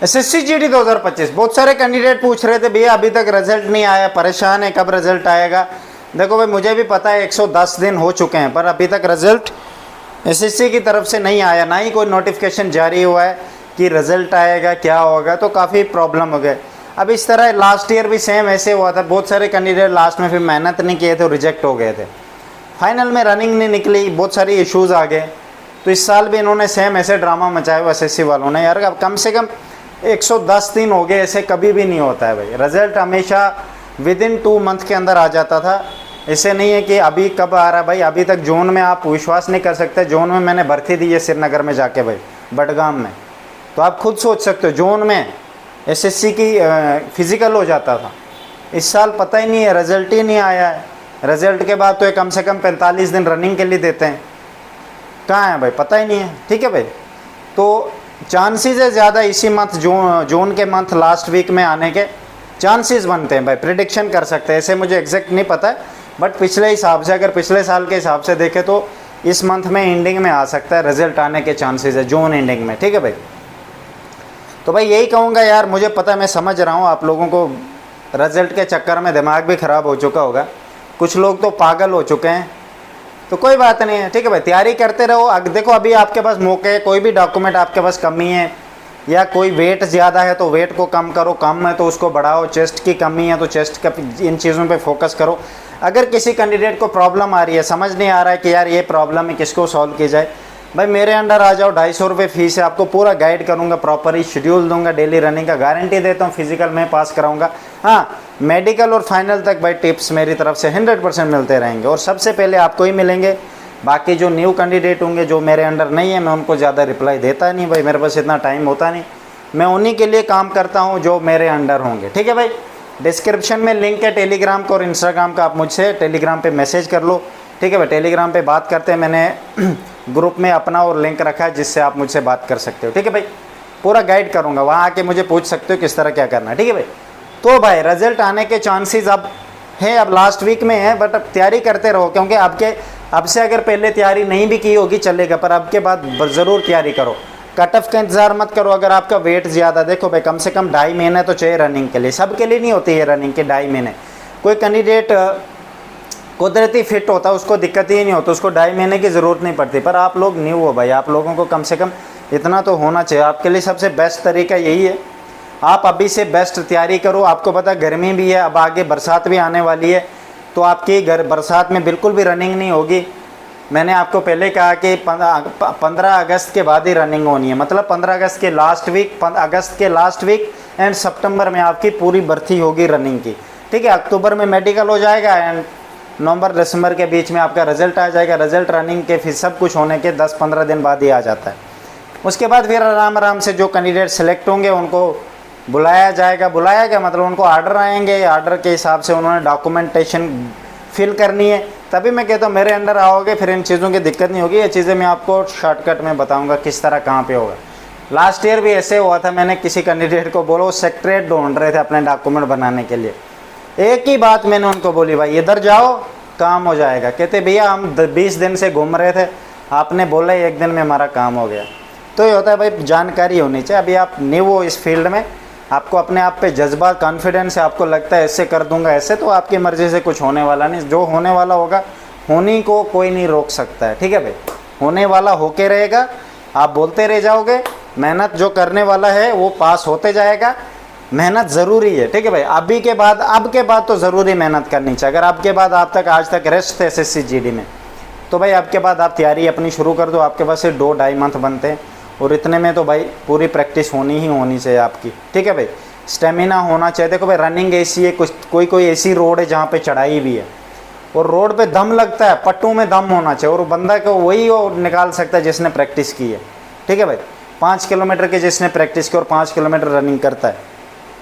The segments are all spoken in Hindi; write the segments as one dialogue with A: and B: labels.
A: एसएससी जीडी 2025 बहुत सारे कैंडिडेट पूछ रहे थे भैया अभी तक रिजल्ट नहीं आया, परेशान है कब रिजल्ट आएगा। देखो भाई मुझे भी पता है 110 दिन हो चुके हैं पर अभी तक रिजल्ट एसएससी की तरफ से नहीं आया, ना ही कोई नोटिफिकेशन जारी हुआ है कि रिजल्ट आएगा क्या होगा, तो काफ़ी प्रॉब्लम हो गए। अब इस तरह लास्ट ईयर भी सेम ऐसे हुआ था, बहुत सारे कैंडिडेट लास्ट में फिर मेहनत नहीं किए थे, रिजेक्ट हो गए थे, फाइनल में रनिंग नहीं निकली, बहुत सारे इश्यूज़ आ गए। तो इस साल भी इन्होंने सेम ऐसे ड्रामा मचाया हुआ एसएससी वालों ने। यार अब कम से कम 110 दिन हो गए, ऐसे कभी भी नहीं होता है भाई। रिजल्ट हमेशा विदिन 2 मंथ के अंदर आ जाता था, ऐसे नहीं है कि अभी कब आ रहा है भाई। अभी तक जोन में आप विश्वास नहीं कर सकते, जोन में मैंने भर्ती दी है श्रीनगर में जाके भाई, बडगाम में, तो आप खुद सोच सकते हो जोन में एसएससी की फिज़िकल हो जाता था। इस साल पता ही नहीं है, रिजल्ट ही नहीं आया है। रिजल्ट के बाद तो ये कम से कम 45 दिन रनिंग के लिए देते हैं, कहाँ है भाई, पता ही नहीं है। ठीक है भाई, तो चांसेस है ज़्यादा इसी मंथ जून के मंथ लास्ट वीक में आने के चांसेस बनते हैं भाई, प्रिडिक्शन कर सकते हैं। ऐसे मुझे एग्जैक्ट नहीं पता है, बट पिछले हिसाब से, अगर पिछले साल के हिसाब से देखें तो इस मंथ में एंडिंग में आ सकता है, रिजल्ट आने के चांसेस है जून एंडिंग में। ठीक है भाई, तो भाई यही कहूँगा यार, मुझे पता है, मैं समझ रहा हूँ आप लोगों को रिजल्ट के चक्कर में दिमाग भी ख़राब हो चुका होगा, कुछ लोग तो पागल हो चुके हैं, तो कोई बात नहीं है। ठीक है भाई, तैयारी करते रहो। देखो अभी आपके पास मौके है, कोई भी डॉक्यूमेंट आपके पास कमी है या कोई वेट ज़्यादा है तो वेट को कम करो, कम है तो उसको बढ़ाओ, चेस्ट की कमी है तो चेस्ट का, इन चीज़ों पे फोकस करो। अगर किसी कैंडिडेट को प्रॉब्लम आ रही है, समझ नहीं आ रहा है कि यार ये प्रॉब्लम है, किसको सॉल्व की जाए, भाई मेरे अंडर आ जाओ, 250 रुपये फीस है, आपको पूरा गाइड करूँगा, प्रॉपर ही शेड्यूल दूंगा, डेली रनिंग का गारंटी देता हूँ, फिजिकल में पास कराऊंगा। हाँ, मेडिकल और फाइनल तक भाई टिप्स मेरी तरफ से 100% मिलते रहेंगे और सबसे पहले आपको ही मिलेंगे। बाकी जो न्यू कैंडिडेट होंगे जो मेरे अंडर नहीं है, मैं उनको ज़्यादा रिप्लाई देता नहीं भाई, मेरे पास इतना टाइम होता नहीं, मैं उन्हीं के लिए काम करता हूँ जो मेरे अंडर होंगे। ठीक है भाई, डिस्क्रिप्शन में लिंक है टेलीग्राम का और इंस्टाग्राम का, आप मुझसे टेलीग्राम पे मैसेज कर लो। ठीक है भाई, टेलीग्राम पे बात करते हैं, मैंने ग्रुप में अपना और लिंक रखा है जिससे आप मुझसे बात कर सकते हो। ठीक है भाई, पूरा गाइड करूँगा, वहाँ आके मुझे पूछ सकते हो किस तरह क्या करना है। ठीक है भाई, तो भाई रिजल्ट आने के चांसेस अब है, अब लास्ट वीक में है, बट अब तैयारी करते रहो, क्योंकि अब से अगर पहले तैयारी नहीं भी की होगी चलेगा, पर अब के बाद ज़रूर तैयारी करो। कट ऑफ का इंतजार मत करो। अगर आपका वेट ज़्यादा, देखो भाई कम से कम 2.5 महीने तो चाहिए रनिंग के लिए, सबके लिए नहीं होती है रनिंग के 2.5 महीने। कोई कैंडिडेट कुदरती फिट होता है, उसको दिक्कत ही नहीं होती, उसको 2.5 महीने की ज़रूरत नहीं पड़ती, पर आप लोग न्यू हो भाई, आप लोगों को कम से कम इतना तो होना चाहिए। आपके लिए सबसे बेस्ट तरीका यही है, आप अभी से बेस्ट तैयारी करो। आपको पता गर्मी भी है, अब आगे बरसात भी आने वाली है, तो आपकी बरसात में बिल्कुल भी रनिंग नहीं होगी। मैंने आपको पहले कहा कि 15 अगस्त के बाद ही रनिंग होनी है, मतलब 15 अगस्त के लास्ट वीक, अगस्त के लास्ट वीक एंड सितंबर में आपकी पूरी भर्ती होगी रनिंग की। ठीक है, अक्टूबर में मेडिकल हो जाएगा एंड नवंबर दिसंबर के बीच में आपका रिजल्ट आ जाएगा। रिजल्ट रनिंग के फिर सब कुछ होने के 10-15 दिन बाद ही आ जाता है। उसके बाद फिर आराम आराम से जो कैंडिडेट सेलेक्ट होंगे उनको बुलाया जाएगा। बुलाया गया मतलब उनको ऑर्डर आएंगे, ऑर्डर के हिसाब से उन्होंने डॉक्यूमेंटेशन फिल करनी है, तभी मैं कहता हूँ मेरे अंडर आओगे, फिर इन चीज़ों की दिक्कत नहीं होगी। ये चीज़ें मैं आपको शॉर्टकट में बताऊँगा किस तरह कहाँ पे होगा। लास्ट ईयर भी ऐसे हुआ था, मैंने किसी कैंडिडेट को बोला, वो सेक्रेटरी ढूंढ रहे थे अपने डॉक्यूमेंट बनाने के लिए, एक ही बात मैंने उनको बोली, भाई इधर जाओ काम हो जाएगा। कहते भैया हम 20 दिन से घूम रहे थे, आपने बोला 1 दिन में हमारा काम हो गया। तो ये होता है भाई, जानकारी होनी चाहिए। अभी आप न्यू हो इस फील्ड में, आपको अपने आप पे जज्बा, कॉन्फिडेंस है, आपको लगता है ऐसे कर दूंगा ऐसे, तो आपकी मर्ज़ी से कुछ होने वाला नहीं। जो होने वाला होगा, होने को कोई नहीं रोक सकता है। ठीक है भाई, होने वाला होके रहेगा, आप बोलते रह जाओगे, मेहनत जो करने वाला है वो पास होते जाएगा। मेहनत ज़रूरी है। ठीक है भाई, अब के बाद तो ज़रूरी मेहनत करनी चाहिए। अगर अब के बाद आप तक आज तक रेस्ट थे एसएससी जीडी में, तो भाई अब के बाद आप तैयारी अपनी शुरू कर दो। आपके पास से 2-2.5 मंथ बनते हैं और इतने में तो भाई पूरी प्रैक्टिस होनी ही होनी चाहिए आपकी। ठीक है भाई, स्टेमिना होना चाहिए। देखो भाई रनिंग ऐसी है, कोई ऐसी रोड है जहाँ पे चढ़ाई भी है और रोड पे दम लगता है, पट्टू में दम होना चाहिए, और बंदा को वही निकाल सकता है जिसने प्रैक्टिस की है। ठीक है भाई, 5 किलोमीटर की जिसने प्रैक्टिस की और 5 किलोमीटर रनिंग करता है,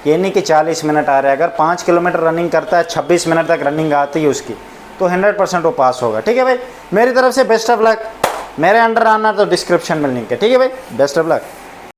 A: ये नहीं कि 40 मिनट आ रहा है, अगर 5 किलोमीटर रनिंग करता है, 26 मिनट तक रनिंग आती है उसकी, तो 100% वो पास होगा। ठीक है भाई, मेरी तरफ से बेस्ट ऑफ लक। मेरे अंडर आना तो डिस्क्रिप्शन में लिंक है। ठीक है भाई, बेस्ट ऑफ लक।